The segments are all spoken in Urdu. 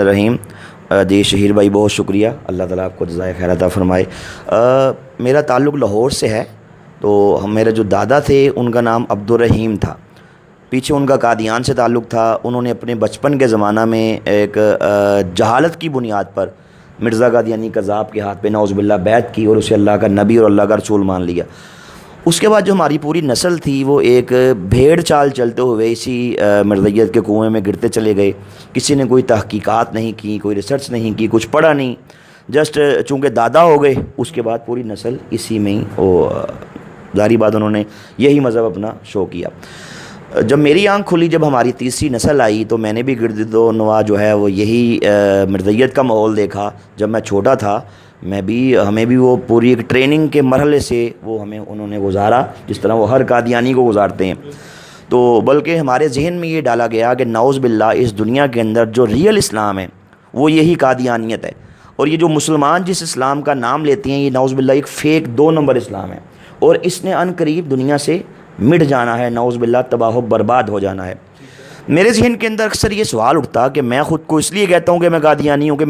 رحیم جی شہیر بھائی بہت شکریہ، اللہ تعالیٰ آپ کو جزائے خیر عطا فرمائے۔ میرا تعلق لاہور سے ہے، تو میرے جو دادا تھے ان کا نام عبد الرحیم تھا، پیچھے ان کا قادیان سے تعلق تھا۔ انہوں نے اپنے بچپن کے زمانہ میں ایک جہالت کی بنیاد پر مرزا قادیانی قذاب کے ہاتھ پہ نعوذ باللہ بیعت کی اور اسے اللہ کا نبی اور اللہ کا رسول مان لیا۔ اس کے بعد جو ہماری پوری نسل تھی وہ ایک بھیڑ چال چلتے ہوئے اسی مرزیت کے کنویں میں گرتے چلے گئے۔ کسی نے کوئی تحقیقات نہیں کی، کوئی ریسرچ نہیں کی، کچھ پڑھا نہیں، جسٹ چونکہ دادا ہو گئے اس کے بعد پوری نسل اسی میں ہی ظاہری بات انہوں نے یہی مذہب اپنا شو کیا۔ جب میری آنکھ کھلی، جب ہماری تیسری نسل آئی، تو میں نے بھی گرد و نواح جو ہے وہ یہی مرزیت کا ماحول دیکھا۔ جب میں چھوٹا تھا ہمیں بھی وہ پوری ایک ٹریننگ کے مرحلے سے وہ انہوں نے گزارا، جس طرح وہ ہر قادیانی کو گزارتے ہیں۔ تو بلکہ ہمارے ذہن میں یہ ڈالا گیا کہ نعوذ باللہ اس دنیا کے اندر جو ریئل اسلام ہے وہ یہی قادیانیت ہے، اور یہ جو مسلمان جس اسلام کا نام لیتے ہیں یہ نعوذ باللہ ایک فیک 2 نمبر اسلام ہے، اور اس نے عن قریب دنیا سے مٹ جانا ہے، نعوذ باللہ تباہ و برباد ہو جانا ہے۔ میرے ذہن کے اندر اکثر یہ سوال اٹھتا کہ میں خود کو اس لیے کہتا ہوں کہ میں قادیانی ہوں کہ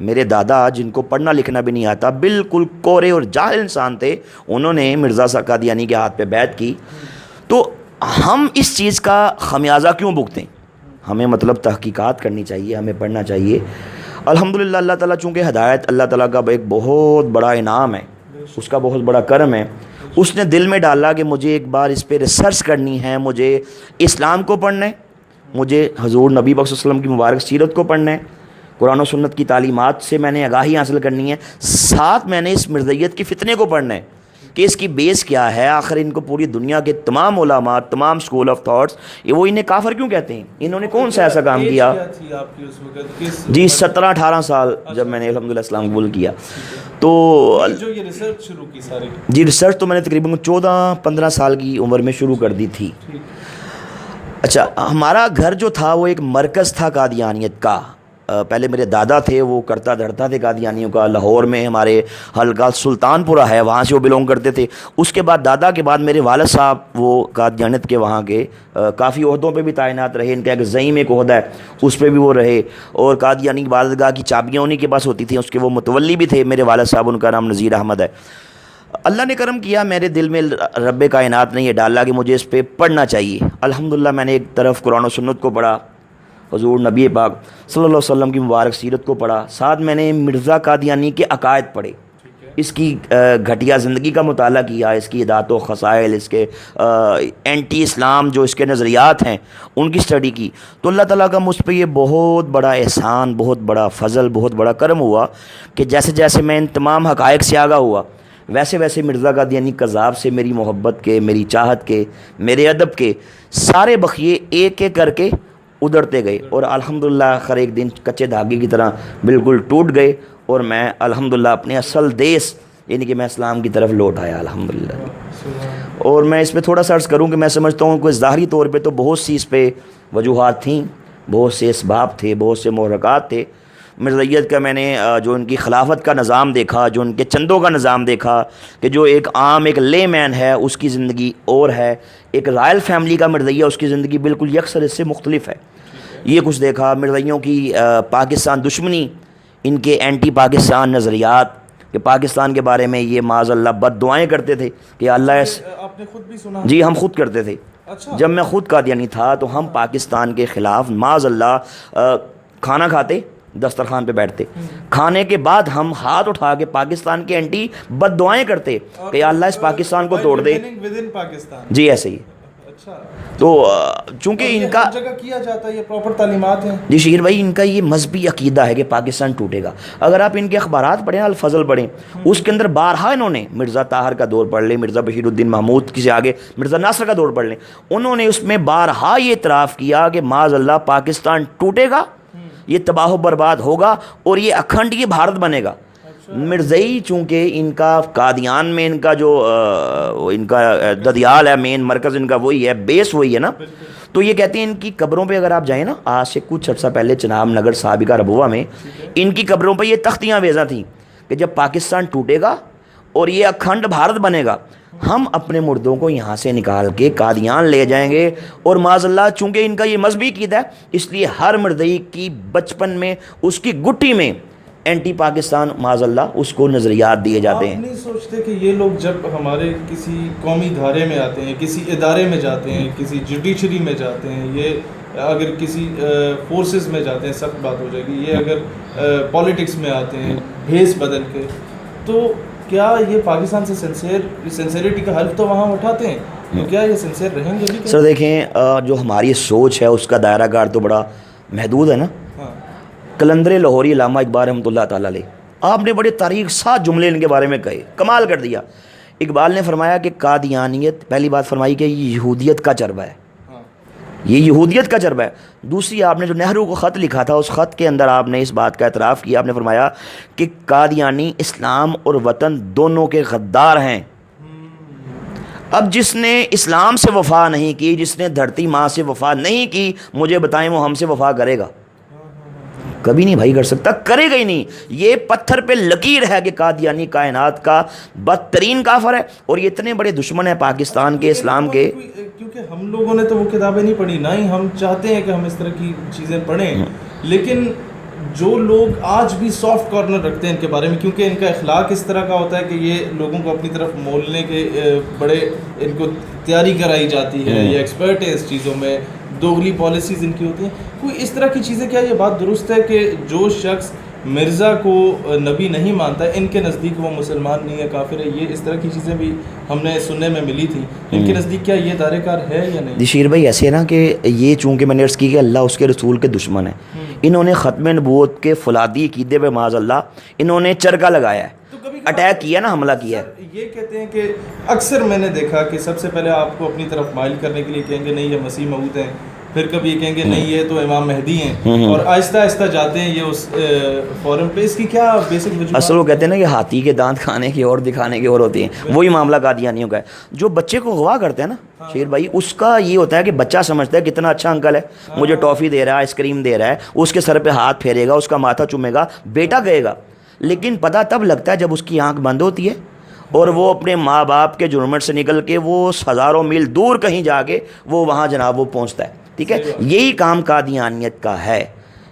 میرے دادا جن کو پڑھنا لکھنا بھی نہیں آتا، بالکل کورے اور جاہل انسان تھے، انہوں نے مرزا قادیانی کے ہاتھ پہ بیعت کی۔ تو ہم اس چیز کا خمیازہ کیوں بھگتیں؟ ہمیں تحقیقات کرنی چاہیے، ہمیں پڑھنا چاہیے۔ الحمدللہ اللہ تعالیٰ چونکہ ہدایت اللہ تعالیٰ کا ایک بہت بڑا انعام ہے، اس کا بہت بڑا کرم ہے۔ اس نے دل میں ڈالا کہ مجھے ایک بار اس پہ ریسرچ کرنی ہے، مجھے اسلام کو پڑھنا ہے، مجھے حضور نبی پاک صلی اللہ علیہ وسلم کی مبارک سیرت کو پڑھنا ہے، قرآن و سنت کی تعلیمات سے میں نے آگاہی حاصل کرنی ہے، ساتھ میں نے اس مرزیت کے فتنے کو پڑھنا ہے کہ اس کی بیس کیا ہے۔ آخر ان کو پوری دنیا کے تمام علماء، تمام سکول آف تھاٹس وہ انہیں کافر کیوں کہتے ہیں؟ انہوں نے کون سا ایسا کام کیا؟ جی 17-18 سال جب میں نے الحمدللہ اسلام قبول کیا، تو جو یہ ریسرچ شروع کی ساری جی ریسرچ تو میں نے تقریباً 14-15 سال کی عمر میں شروع کر دی تھی۔ اچھا، ہمارا گھر جو تھا وہ ایک مرکز تھا قادیانیت کا۔ پہلے میرے دادا تھے، وہ کرتا دھرتا تھے قادیانیوں کا، لاہور میں ہمارے حلقہ سلطان پورہ ہے، وہاں سے وہ بلونگ کرتے تھے۔ اس کے بعد دادا کے بعد میرے والد صاحب وہ قادیانیت کے وہاں کے کافی عہدوں پہ بھی تعینات رہے۔ ان کا ایک زعیم ایک عہدہ ہے، اس پہ بھی وہ رہے، اور قادیانی عبادتگاہ کی چابیاں انہیں کے پاس ہوتی تھیں، اس کے وہ متولی بھی تھے میرے والد صاحب، ان کا نام نذیر احمد ہے۔ اللہ نے کرم کیا، میرے دل میں رب کائنات نے یہ ڈالا کہ مجھے اس پہ پڑھنا چاہیے۔ الحمدللہ میں نے ایک طرف قرآن و سنت کو پڑھا، حضور نبی پاک صلی اللہ علیہ وسلم کی مبارک سیرت کو پڑھا، ساتھ میں نے مرزا قادیانی کے عقائد پڑھے، اس کی گھٹیا زندگی کا مطالعہ کیا، اس کی عادات و خصائل، اس کے اینٹی اسلام جو اس کے نظریات ہیں ان کی اسٹڈی کی۔ تو اللہ تعالیٰ کا مجھ پہ یہ بہت بڑا احسان، بہت بڑا فضل، بہت بڑا کرم ہوا کہ جیسے جیسے میں ان تمام حقائق سے آگاہ ہوا، ویسے ویسے مرزا قادیانی قذاب سے میری محبت کے، میری چاہت کے، میرے ادب کے سارے بخیے ایک ایک کر کے ادھرتے گئے، اور الحمدللہ آخر ایک دن کچے دھاگے کی طرح بالکل ٹوٹ گئے، اور میں الحمدللہ اپنے اصل دیس یعنی کہ میں اسلام کی طرف لوٹ آیا الحمدللہ۔ اور میں اس پہ تھوڑا سا عرض کروں کہ میں سمجھتا ہوں کہ ظاہری طور پہ تو بہت سی اس پہ وجوہات تھیں، بہت سے اسباب تھے، بہت سے محرکات تھے۔ مرزیت کا میں نے جو ان کی خلافت کا نظام دیکھا، جو ان کے چندوں کا نظام دیکھا، کہ جو ایک عام ایک لے مین ہے اس کی زندگی اور ہے، ایک رائل فیملی کا مرزیہ اس کی زندگی بالکل یکسر اس سے مختلف ہے، یہ کچھ دیکھا۔ مرزیوں کی پاکستان دشمنی، ان کے اینٹی پاکستان نظریات، کہ پاکستان کے بارے میں یہ معاذ اللہ بد دعائیں کرتے تھے کہ اللہ آپ نے خود بھی سنا؟ جی ہم خود کرتے تھے۔ اچھا، جب میں خود قادیانی تھا تو ہم پاکستان کے خلاف معاذ اللہ کھانا کھاتے، دسترخوان پہ بیٹھتے، کھانے کے بعد ہم ہاتھ اٹھا کے پاکستان کے اینٹی بد دعائیں کرتے کہ اللہ اس پاکستان کو توڑ دے۔ جی ایسے ہی۔ تو چونکہ ان کا جگہ کیا جاتا ہے، یہ پراپر تعلیمات ہیں جی شہیر بھائی، ان کا یہ مذہبی عقیدہ ہے کہ پاکستان ٹوٹے گا۔ اگر آپ ان کے اخبارات پڑھیں، الفضل پڑھیں، اس کے اندر بارہا انہوں نے مرزا طاہر کا دور پڑھ لیں، مرزا بشیر الدین محمود کی سے آگے مرزا ناصر کا دور پڑھ لیں، انہوں نے اس میں بارہا یہ اعتراف کیا کہ معاذ اللہ پاکستان ٹوٹے گا، یہ تباہ و برباد ہوگا، اور یہ اکھنڈ یہ بھارت بنے گا۔ مرزئی چونکہ ان کا قادیان میں ان کا جو ان کا ددیال ہے، مین مرکز ان کا وہی ہے، بیس وہی ہے نا، تو یہ کہتے ہیں ان کی قبروں پہ اگر آپ جائیں نا، آج سے کچھ عرصہ پہلے چناب نگر سابقہ ربوہ میں ان کی قبروں پہ یہ تختیاں بیضا تھیں کہ جب پاکستان ٹوٹے گا اور یہ اکھنڈ بھارت بنے گا ہم اپنے مردوں کو یہاں سے نکال کے قادیان لے جائیں گے، اور معاذ اللہ چونکہ ان کا یہ مذہبی عقیدہ ہے، اس لیے ہر مردئی کی بچپن میں اس کی گٹی میں اینٹی پاکستان معاذ اللہ اس کو نظریات دیے جاتے ہیں۔ آپ نہیں سوچتے کہ یہ لوگ جب ہمارے کسی قومی دھارے میں آتے ہیں، کسی ادارے میں جاتے ہیں، کسی جوڈیشری میں جاتے ہیں، یہ اگر کسی فورسز میں جاتے ہیں، سخت بات ہو جائے گی، یہ اگر پالیٹکس میں آتے ہیں بھیس بدل کے، تو کیا یہ پاکستان سے سنسیریٹی کا حلف تو وہاں اٹھاتے ہیں، تو کیا یہ سنسیئر رہیں گے بھی؟ سر دیکھیں، جو ہماری سوچ ہے اس کا دائرہ کار تو بڑا محدود ہے نا۔ ہاں، قلندر لاہوری علامہ اقبال رحمۃ اللہ تعالیٰ علیہ، آپ نے بڑے تاریخ ساتھ جملے ان کے بارے میں کہے، کمال کر دیا۔ اقبال نے فرمایا کہ قادیانیت، پہلی بات فرمائی کہ یہ یہودیت کا چربہ ہے، ہاں، یہ یہودیت کا چربہ ہے۔ دوسری، آپ نے جو نہرو کو خط لکھا تھا، اس خط کے اندر آپ نے اس بات کا اعتراف کیا، آپ نے فرمایا کہ قادیانی اسلام اور وطن دونوں کے غدار ہیں۔ اب جس نے اسلام سے وفا نہیں کی، جس نے دھرتی ماں سے وفا نہیں کی، مجھے بتائیں وہ ہم سے وفا کرے گا؟ کبھی نہیں بھائی کر سکتا، کرے گا ہی نہیں۔ یہ پتھر پہ لکیر ہے کہ قادیانی کائنات کا بدترین کافر ہے، اور یہ اتنے بڑے دشمن ہیں پاکستان کے، اسلام کے۔ کیونکہ ہم لوگوں نے تو وہ کتابیں نہیں پڑھی، نہ ہی ہم چاہتے ہیں کہ ہم اس طرح کی چیزیں پڑھیں، لیکن جو لوگ آج بھی سافٹ کارنر رکھتے ہیں ان کے بارے میں، کیونکہ ان کا اخلاق اس طرح کا ہوتا ہے کہ یہ لوگوں کو اپنی طرف مولنے کے بڑے ان کو تیاری کرائی جاتی ہے، یہ ایکسپرٹ ہے اس چیزوں میں، دوغلی پالیسیز ان کی ہوتی ہیں، کوئی اس طرح کی چیزیں۔ کیا یہ بات درست ہے کہ جو شخص مرزا کو نبی نہیں مانتا ہے، ان کے نزدیک وہ مسلمان نہیں ہے، کافر ہے؟ یہ اس طرح کی چیزیں بھی ہم نے سننے میں ملی تھی، ان کے نزدیک کیا یہ دائرہ کار ہے یا نہیں؟ جی شیر بھائی، ایسے ہے نا کہ یہ چونکہ میں نے عرض کی کہ اللہ اس کے رسول کے دشمن ہیں، انہوں نے ختم نبوت کے فولادی عقیدے پہ معاذ اللہ انہوں نے چرکا لگایا ہے، اٹیک کیا نا، حملہ کیا ہے۔ یہ کہتے ہیں کہ اکثر میں نے دیکھا کہ سب سے پہلے آپ کو اپنی طرف مائل کرنے کے لیے کہیں گے نہیں یہ مسیح موعود ہیں، پھر کبھی یہ کہیں گے نہیں یہ تو امام مہدی ہیں، اور آہستہ آہستہ جاتے ہیں یہ اس فورم پہ۔ اس کی کیا بیسک وجوہات؟ اصل وہ کہتے ہیں نا کہ ہاتھی کے دانت کھانے کی اور دکھانے کی اور ہوتی ہیں، وہی معاملہ قادیانیوں کا ہے۔ جو بچے کو اغوا کرتے ہیں نا شیر بھائی، اس کا یہ ہوتا ہے کہ بچہ سمجھتا ہے کتنا اچھا انکل ہے، مجھے ٹافی دے رہا ہے، آئس کریم دے رہا ہے، اس کے سر پہ ہاتھ پھیرے گا، اس کا ماتھا چومے گا، بیٹا کہے گا۔ لیکن پتہ تب لگتا ہے جب اس کی آنکھ بند ہوتی ہے اور وہ اپنے ماں باپ کے جرمٹ سے نکل کے وہ ہزاروں میل دور کہیں جا کے وہ وہاں جناب وہ پہنچتا ہے۔ ٹھیک ہے، یہی کام قادیانیت کا ہے۔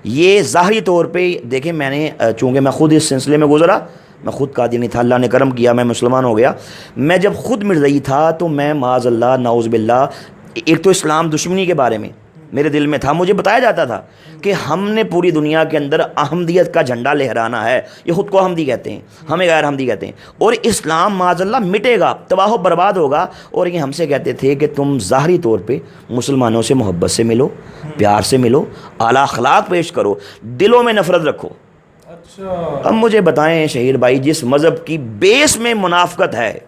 یہ ظاہری طور پہ دیکھیں، میں نے چونکہ میں خود اس سلسلے میں گزرا، میں خود قادیانی تھا، اللہ نے کرم کیا، میں مسلمان ہو گیا۔ میں جب خود مرزئی تھا تو میں معاذ اللہ نعوذ باللہ، ایک تو اسلام دشمنی کے بارے میں میرے دل میں تھا، مجھے بتایا جاتا تھا کہ ہم نے پوری دنیا کے اندر احمدیت کا جھنڈا لہرانا ہے، یہ خود کو احمدی کہتے ہیں، ہمیں غیر احمدی کہتے ہیں، اور اسلام معاذ اللہ مٹے گا، تباہ و برباد ہوگا۔ اور یہ ہم سے کہتے تھے کہ تم ظاہری طور پہ مسلمانوں سے محبت سے ملو، پیار سے ملو، اعلیٰ اخلاق پیش کرو، دلوں میں نفرت رکھو۔ اچھا، اب مجھے بتائیں شہیر بھائی، جس مذہب کی بیس میں منافقت ہے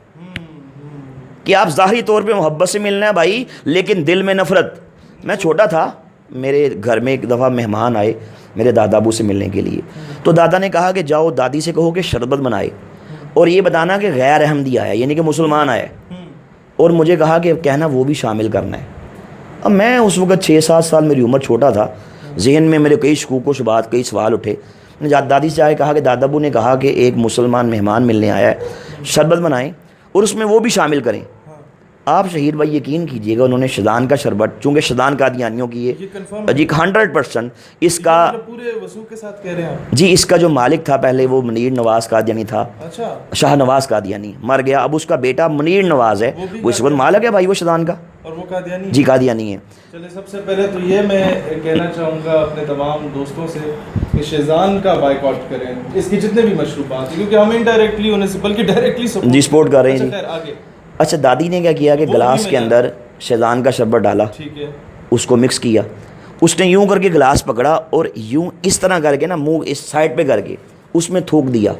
کہ آپ ظاہری طور پہ محبت سے ملنا ہے بھائی، لیکن دل میں نفرت۔ میں چھوٹا تھا، میرے گھر میں ایک دفعہ مہمان آئے میرے دادا ابو سے ملنے کے لیے، تو دادا نے کہا کہ جاؤ دادی سے کہو کہ شربت بنائے، اور یہ بتانا کہ غیر احمدی آیا، یعنی کہ مسلمان آیا، اور مجھے کہا کہ کہنا وہ بھی شامل کرنا ہے۔ اب میں اس وقت 6-7 سال میری عمر، چھوٹا تھا، ذہن میں میرے کئی شکوک و شبہات، کئی سوال اٹھے۔ میں نے دادی سے آئے کہا کہ دادا ابو نے کہا کہ ایک مسلمان مہمان ملنے آیا ہے، شربت بنائیں اور اس میں وہ بھی شامل کریں۔ آپ شہید بھائی یقین کیجئے گا، انہوں نے شدان کا شربت، چونکہ شدان قادیانیوں کی یہ کنفرم جی 100% اس کا پورے وضو کے ساتھ کہہ رہے ہیں آپ؟ جی، اس کا جو مالک تھا پہلے وہ منیر نواز قادیانی تھا، اچھا، شاہ نواز قادیانی مر گیا، اب اس کا بیٹا منیر نواز ہے، وہ اس وقت مالک ہے بھائی وہ شدان کا، اور وہ قادیانی؟ جی قادیانی ہے۔ چلے، سب سے پہلے تو یہ میں کہنا چاہوں گا اپنے تمام دوستوں سے کہ شیزان کا بائیکاٹ کریں، اس کی جتنے بھی مشروبات ہیں، کیونکہ ہم انڈائریکٹلی ہونے سے بلکہ ڈائریکٹلی جی سپورٹ کر رہے ہیں جی۔ خیر آگے۔ اچھا، دادی نے کیا کیا کہ گلاس کے اندر شیزان کا شربت ڈالا، ٹھیک ہے، اس کو مکس کیا، اس نے یوں کر کے گلاس پکڑا اور یوں اس طرح کر کے نا منہ اس سائڈ پہ کر کے اس میں تھوک دیا،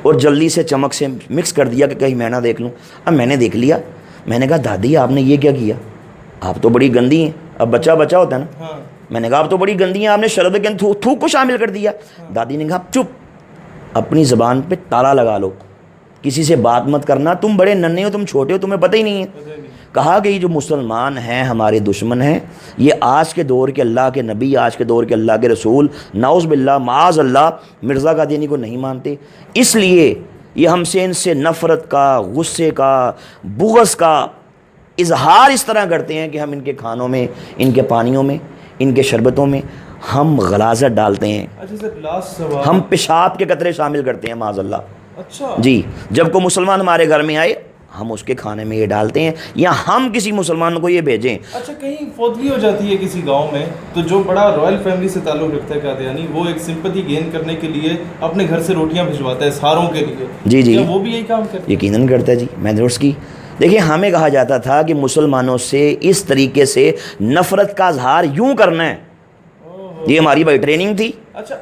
اور جلدی سے چمک سے مکس کر دیا کہ کہیں میں نہ دیکھ لوں۔ اب میں نے دیکھ لیا، میں نے کہا دادی آپ نے یہ کیا کیا، آپ تو بڑی گندی ہیں۔ اب بچہ ہوتا ہے نا، ہاں، میں نے کہا آپ تو بڑی گندی ہیں، آپ نے شربت کے اندر تھوک کو شامل کر دیا۔ دادی نے کہا چپ، اپنی زبان پہ تالا لگا لو، کسی سے بات مت کرنا، تم بڑے ننھے ہو، تم چھوٹے ہو، تمہیں پتہ ہی نہیں ہے۔ کہا کہ یہ جو مسلمان ہیں ہمارے دشمن ہیں، یہ آج کے دور کے اللہ کے نبی، آج کے دور کے اللہ کے رسول، نعوذ باللہ معاذ اللہ، مرزا قادیانی کو نہیں مانتے، اس لیے یہ ہم سے ان سے نفرت کا، غصے کا، بغض کا اظہار اس طرح کرتے ہیں کہ ہم ان کے کھانوں میں، ان کے پانیوں میں، ان کے شربتوں میں ہم غلاظت ڈالتے ہیں، اچھا سر لاسٹ سوال. ہم پیشاب کے قطرے شامل کرتے ہیں معاذ اللہ. اچھا جی جب کوئی مسلمان ہمارے گھر میں آئے ہم اس کے کھانے میں یہ ڈالتے ہیں، یا ہم کسی مسلمان کو یہ بھیجیں. اچھا کہیں فوتگی ہو جاتی ہے کسی گاؤں میں تو جو بڑا رائل فیملی سے تعلق رکھتا ہے قادیانی، وہ ایک سمپتی گین کرنے کے لیے اپنے گھر سے روٹیاں بھجواتا ہے ساروں کے لیے. جی جی کیا وہ بھی یہی کام کرتا ہے؟ یقیناً کرتا ہے جی. میں نے درست کی. دیکھیں ہمیں کہا جاتا تھا کہ مسلمانوں سے اس طریقے سے نفرت کا اظہار یوں کرنا ہے، یہ ہماری بڑی ٹریننگ تھی. اچھا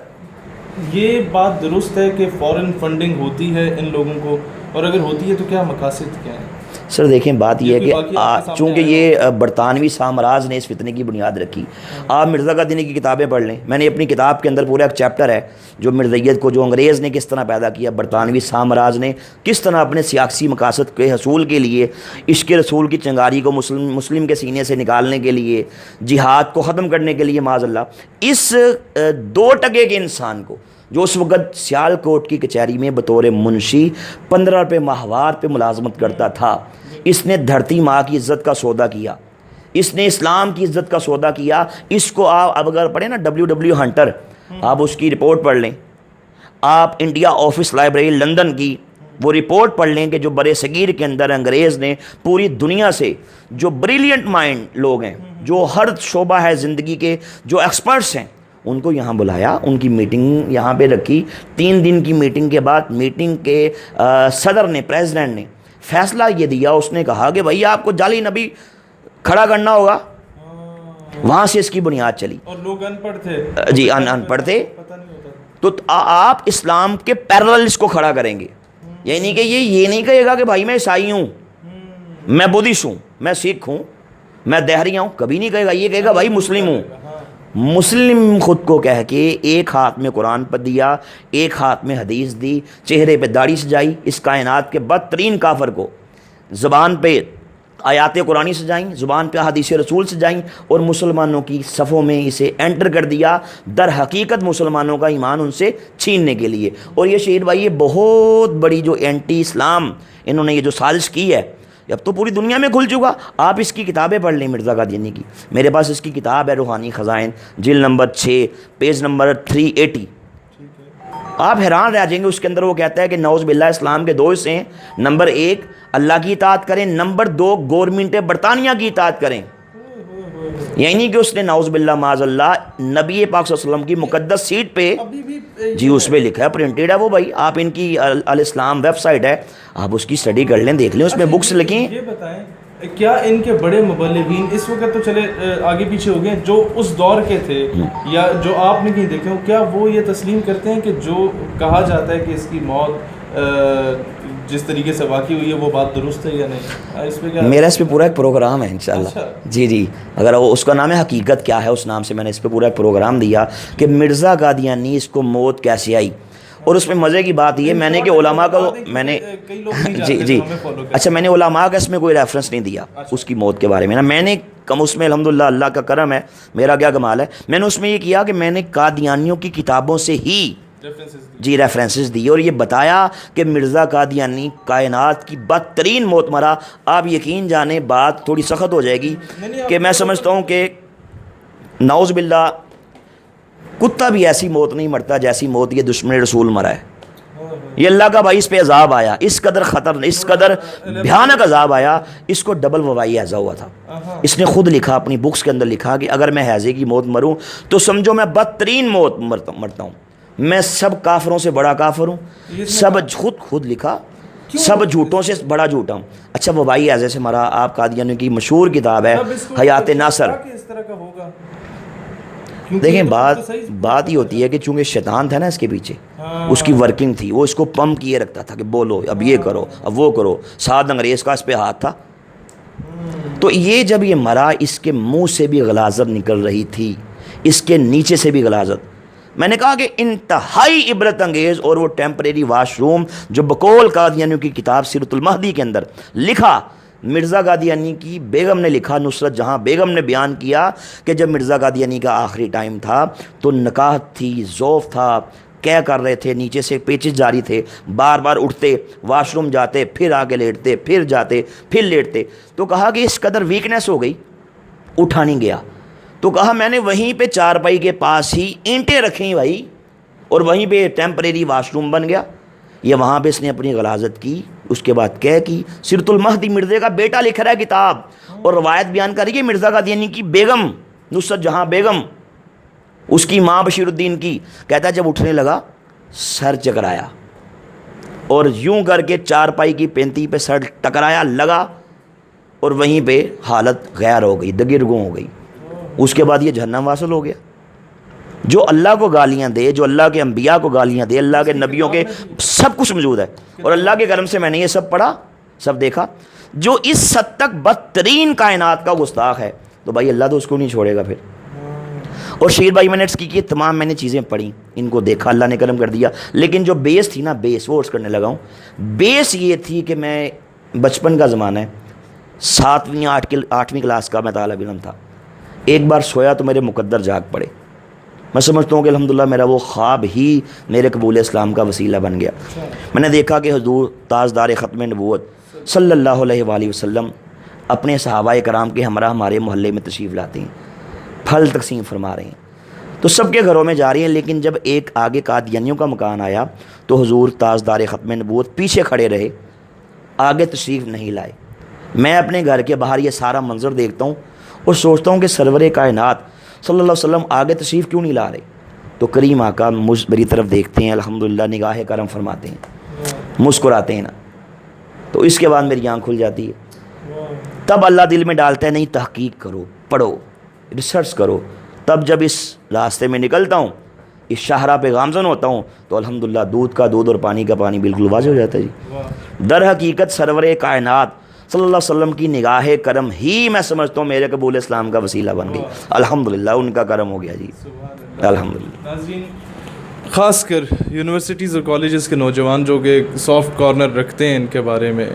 یہ بات درست ہے کہ فورن فنڈنگ ہوتی ہے ان لوگوں کو، اور اگر ہوتی ہے تو کیا مقاصد کیا ہیں؟ سر دیکھیں بات یہ ہے کہ باقی آپ کے سامنے چونکہ یہ برطانوی سامراج نے اس فتنے کی بنیاد رکھی. آپ مرزا قادیانی کی کتابیں پڑھ لیں، میں نے اپنی کتاب کے اندر پورا ایک چیپٹر ہے جو مرزیت کو، جو انگریز نے کس طرح پیدا کیا، برطانوی سامراج نے کس طرح اپنے سیاسی مقاصد کے حصول کے لیے، عشق رسول کی چنگاری کو مسلم کے سینے سے نکالنے کے لیے، جہاد کو ختم کرنے کے لیے معاذ اللہ، اس 2 ٹکے کے انسان کو جو اس وقت سیال کوٹ کی کچہری میں بطور منشی 15 روپے ماہوار پہ ملازمت کرتا تھا، اس نے دھرتی ماں کی عزت کا سودا کیا، اس نے اسلام کی عزت کا سودا کیا. اس کو آپ اب اگر پڑھیں نا WW ہنٹر، آپ اس کی رپورٹ پڑھ لیں، آپ انڈیا آفس لائبریری لندن کی وہ رپورٹ پڑھ لیں کہ جو برِ صغیر کے اندر انگریز نے پوری دنیا سے جو بریلینٹ مائنڈ لوگ ہیں، جو ہر شعبہ ہے زندگی کے، جو ایکسپرٹس ہیں، ان کو یہاں بلایا، ان کی میٹنگ یہاں پہ رکھی. 3 دن کی میٹنگ کے بعد میٹنگ کے صدر نے، پریزیڈنٹ نے فیصلہ یہ دیا، اس نے کہا کہ بھائی آپ کو جعلی نبی کھڑا کرنا ہوگا. وہاں سے اس کی بنیاد چلی. اور لوگ ان پڑھ تھے. جی ان پڑھ تھے. پتہ نہیں ہوتا. تو آپ اسلام کے پیرلل اس کو کھڑا کریں گے، یعنی کہ یہ نہیں کہے گا کہ بھائی میں عیسائی ہوں، میں بدھسٹ ہوں، میں سکھ ہوں، میں دہریہ ہوں، کبھی نہیں کہے گا. یہ کہے گا بھائی مسلم ہوں. مسلم خود کو کہہ کے ایک ہاتھ میں قرآن پر دیا، ایک ہاتھ میں حدیث دی، چہرے پہ داڑھی سجائی. اس کائنات کے بدترین کافر کو زبان پہ آیات قرآنی سجائیں، زبان پہ حدیث رسول سجائیں، اور مسلمانوں کی صفوں میں اسے انٹر کر دیا، در حقیقت مسلمانوں کا ایمان ان سے چھیننے کے لیے. اور یہ شہید بھائی، یہ بہت بڑی جو اینٹی اسلام انہوں نے یہ جو سازش کی ہے، اب تو پوری دنیا میں کھل چکا. آپ اس کی کتابیں پڑھ لیں مرزا قادیانی کی. میرے پاس اس کی کتاب ہے روحانی خزائن، جلد نمبر 6، پیج نمبر 380. آپ حیران رہ جائیں گے. اس کے اندر وہ کہتا ہے کہ نعوذ باللہ اسلام کے 2 حصے ہیں. نمبر 1 اللہ کی اطاعت کریں، نمبر 2 گورنمنٹ برطانیہ کی اطاعت کریں. یعنی کہ اس نے نعوذ باللہ معاذ اللہ نبی پاک صلی اللہ علیہ وسلم کی مقدس سیٹ پہ، جی اس پہ لکھا ہے، پرنٹڈ ہے وہ. بھائی آپ ان کی الاسلام ویب سائٹ ہے، آپ اس کی اسٹڈی کر لیں، دیکھ لیں، اس میں بکس لکھیں. یہ بتائیں کیا ان کے بڑے مبلغین اس وقت تو چلے آگے پیچھے ہو گئے، جو اس دور کے تھے یا جو آپ نے کہیں دیکھے ہو، کیا وہ یہ تسلیم کرتے ہیں کہ جو کہا جاتا ہے کہ اس کی موت جس طریقے سے واقع ہوئی ہے وہ بات درست ہے یا نہیں؟ اس پہ کیا؟ میرا اس پہ پورا ایک پروگرام ہے انشاءاللہ. جی جی، اگر اس کا نام ہے حقیقت کیا ہے، اس نام سے میں نے اس پہ پورا ایک پروگرام دیا کہ مرزا قادیانی اس کو موت کیسے آئی. اور اس میں مزے کی بات یہ میں نے کہ علماء کا میں نے جی جی اچھا میں نے علماء کا اس میں کوئی ریفرنس نہیں دیا اس کی موت کے بارے میں نا. میں نے کم اس میں الحمدللہ اللہ کا کرم ہے، میرا کیا کمال ہے، میں نے اس میں یہ کیا کہ میں نے قادیانیوں کی کتابوں سے ہی جی ریفرنسز دی اور یہ بتایا کہ مرزا قادیانی کائنات کی بدترین موت مرا. آپ یقین جانیں بات تھوڑی سخت ہو جائے گی کہ میں سمجھتا ہوں کہ نعوذ باللہ کتا بھی ایسی موت نہیں مرتا جیسی موت یہ دشمن رسول مرا ہے. یہ اللہ کا بھائی اس پہ عذاب آیا، اس قدر خطر، اس قدر بھیانک عذاب آیا، اس کو ڈبل وبائی ہیضہ ہوا تھا. اس نے خود لکھا، اپنی بکس کے اندر لکھا کہ اگر میں ہیضے کی موت مروں تو سمجھو میں بدترین موت مرتا ہوں، میں سب کافروں سے بڑا کافر ہوں، سب خود لکھا، سب جھوٹوں سے بڑا جھوٹا ہوں. اچھا وبائی ہیضے سے مرا. آپ قادیانیوں کی مشہور کتاب ہے حیات ناصر. دیکھیں بات ہی ہوتی ہے کہ چونکہ شیطان تھا نا اس کے پیچھے، اس کی ورکنگ تھی، وہ اس کو پمپ کیے رکھتا تھا کہ بولو اب یہ کرو اب وہ کرو. ساتھ انگریز کا اس پہ ہاتھ تھا. تو یہ جب یہ مرا اس کے منہ سے بھی غلاظت نکل رہی تھی، اس کے نیچے سے بھی غلاظت. میں نے کہا کہ انتہائی عبرت انگیز اور وہ ٹیمپریری واش روم جو بقول قادیانیوں کی کتاب سیرت المہدی کے اندر لکھا، مرزا قادیانی کی بیگم نے لکھا، نصرت جہاں بیگم نے بیان کیا کہ جب مرزا قادیانی کا آخری ٹائم تھا تو نکاح تھی، ذوف تھا، کیا کر رہے تھے, نیچے سے پیچز جاری تھے, بار بار اٹھتے, واش روم جاتے, پھر آگے لیٹتے, پھر جاتے, پھر لیٹتے. تو کہا کہ اس قدر ویکنیس ہو گئی, اٹھا نہیں گیا. تو کہا میں نے وہیں پہ چارپائی کے پاس ہی اینٹیں رکھیں بھائی, اور وہیں پہ ٹیمپریری واش روم بن گیا. یہ وہاں پہ اس نے اپنی غلاظت کی. اس کے بعد کہہ کی سیرت المہدی مرزا کا بیٹا لکھ رہا ہے کتاب, اور روایت بیان کر رہی ہے مرزا قادیانی کی بیگم نصرت جہاں بیگم, اس کی ماں بشیر الدین کی. کہتا ہے جب اٹھنے لگا سر چکرایا, اور یوں کر کے چارپائی کی پینتی پہ سر ٹکرایا لگا, اور وہیں پہ حالت غیر ہو گئی, دگرگوں ہو گئی. اس کے بعد یہ جہنم واصل ہو گیا. جو اللہ کو گالیاں دے, جو اللہ کے انبیاء کو گالیاں دے, اللہ کے نبیوں کے سب کچھ موجود ہے, اور اللہ کے کرم سے میں نے یہ سب پڑھا, سب دیکھا. جو اس حد تک بدترین کائنات کا گستاخ ہے, تو بھائی اللہ تو اس کو نہیں چھوڑے گا پھر. اور شیر بھائی میں نے اس کی تمام میں نے چیزیں پڑھی, ان کو دیکھا, اللہ نے کرم کر دیا. لیکن جو بیس تھی نا, بیس وہ کرنے لگا ہوں. بیس یہ تھی کہ میں بچپن کا زمانہ ہے, 7ویں 8ویں کلاس کا میں طالب علم تھا. ایک بار سویا تو میرے مقدر جاگ پڑے. میں سمجھتا ہوں کہ الحمدللہ میرا وہ خواب ہی میرے قبول اسلام کا وسیلہ بن گیا. میں نے دیکھا کہ حضور تاجدار ختم نبوت صلی اللہ علیہ وآلہ وسلم اپنے صحابہ کرام کے ہمراہ ہمارے محلے میں تشریف لاتے ہیں, پھل تقسیم فرما رہے ہیں. تو سب کے گھروں میں جا رہی ہیں, لیکن جب ایک آگے قادیانیوں کا مکان آیا تو حضور تاجدار ختم نبوت پیچھے کھڑے رہے, آگے تشریف نہیں لائے. میں اپنے گھر کے باہر یہ سارا منظر دیکھتا ہوں اور سوچتا ہوں کہ سرور کائنات صلی اللہ علیہ وسلم آگے تشریف کیوں نہیں لا رہے. تو کریم آقا میری طرف دیکھتے ہیں, الحمدللہ نگاہ کرم فرماتے ہیں, مسکراتے ہیں نا. تو اس کے بعد میری آنکھ کھل جاتی ہے. تب اللہ دل میں ڈالتا ہے نہیں تحقیق کرو, پڑھو, ریسرچ کرو. تب جب اس راستے میں نکلتا ہوں, اس شاہراہ پہ گامزن ہوتا ہوں, تو الحمدللہ دودھ کا دودھ اور پانی کا پانی بالکل واضح ہو جاتا ہے جی. در حقیقت سرور کائنات صلی اللہ علیہ وسلم کی نگاہ کرم ہی میں سمجھتا ہوں میرے قبول اسلام کا وسیلہ بن گئی. الحمدللہ ان کا کرم ہو گیا جی, الحمدللہ. ناظرین, خاص کر یونیورسٹیز اور کالجز کے نوجوان جو کہ سافٹ کارنر رکھتے ہیں ان کے بارے میں,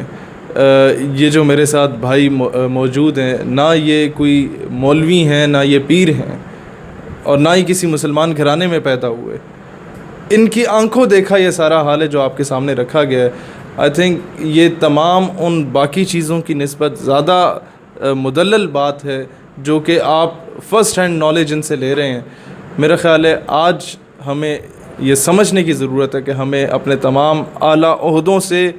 یہ جو میرے ساتھ بھائی موجود ہیں, نہ یہ کوئی مولوی ہیں, نہ یہ پیر ہیں, اور نہ ہی کسی مسلمان گھرانے میں پیدا ہوئے. ان کی آنکھوں دیکھا یہ سارا حال ہے جو آپ کے سامنے رکھا گیا ہے. آئی تھنک یہ تمام ان باقی چیزوں کی نسبت زیادہ مدلل بات ہے جو کہ آپ فرسٹ ہینڈ نالج ان سے لے رہے ہیں. میرا خیال ہے آج ہمیں یہ سمجھنے کی ضرورت ہے کہ ہمیں اپنے تمام اعلیٰ عہدوں سے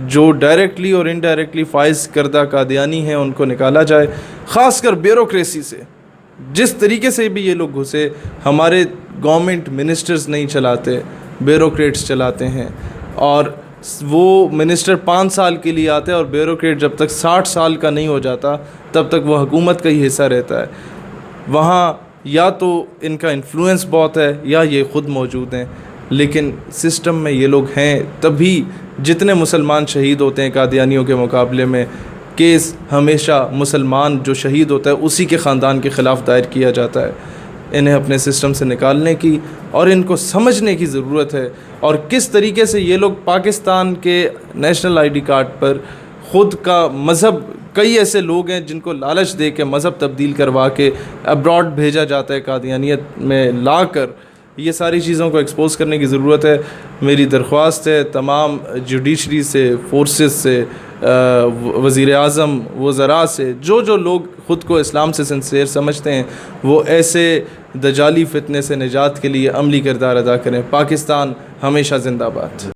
جو ڈائریکٹلی اور انڈائریکٹلی فائز کردہ قادیانی ہیں ان کو نکالا جائے. خاص کر بیوروکریسی سے, جس طریقے سے بھی یہ لوگ گھسے, ہمارے گورنمنٹ منسٹرز نہیں چلاتے, بیوروکریٹس چلاتے ہیں. اور وہ منسٹر 5 سال کے لیے آتے ہیں, اور بیوروکریٹ جب تک 60 سال کا نہیں ہو جاتا تب تک وہ حکومت کا ہی حصہ رہتا ہے. وہاں یا تو ان کا انفلوئنس بہت ہے یا یہ خود موجود ہیں, لیکن سسٹم میں یہ لوگ ہیں. تبھی جتنے مسلمان شہید ہوتے ہیں قادیانیوں کے مقابلے میں, کیس ہمیشہ مسلمان جو شہید ہوتا ہے اسی کے خاندان کے خلاف دائر کیا جاتا ہے. انہیں اپنے سسٹم سے نکالنے کی اور ان کو سمجھنے کی ضرورت ہے, اور کس طریقے سے یہ لوگ پاکستان کے نیشنل آئی ڈی کارڈ پر خود کا مذہب, کئی ایسے لوگ ہیں جن کو لالچ دے کے مذہب تبدیل کروا کے ابراڈ بھیجا جاتا ہے قادیانیت میں لا کر. یہ ساری چیزوں کو ایکسپوز کرنے کی ضرورت ہے. میری درخواست ہے تمام جوڈیشری سے, فورسز سے, وزیر اعظم, وزراء سے, جو لوگ خود کو اسلام سے سنسیئر سمجھتے ہیں, وہ ایسے دجالی فتنے سے نجات کے لیے عملی کردار ادا کریں. پاکستان ہمیشہ زندہ باد.